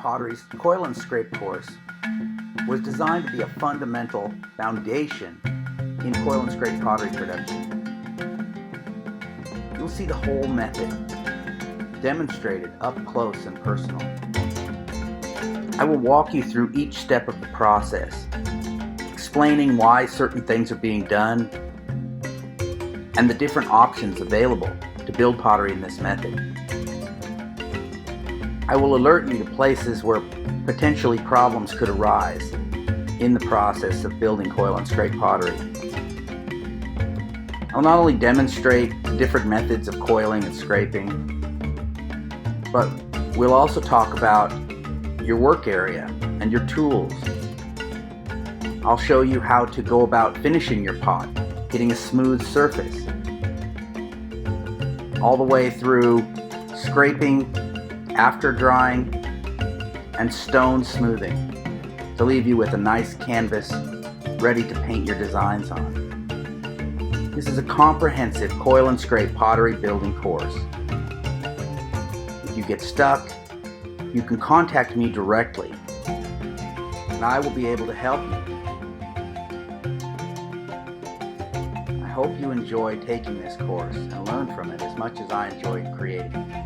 Pottery's Coil and Scrape course was designed to be a fundamental foundation in coil and scrape pottery production. You'll see the whole method demonstrated up close and personal. I will walk you through each step of the process, explaining why certain things are being done and the different options available to build pottery in this method. I will alert you to places where potentially problems could arise in the process of building coil and scrape pottery. I'll not only demonstrate different methods of coiling and scraping, but we'll also talk about your work area and your tools. I'll show you how to go about finishing your pot, getting a smooth surface, all the way through scraping, after drying, and stone smoothing to leave you with a nice canvas ready to paint your designs on. This is a comprehensive coil and scrape pottery building course. If you get stuck, you can contact me directly and I will be able to help you. I hope you enjoy taking this course and learn from it as much as I enjoyed creating it.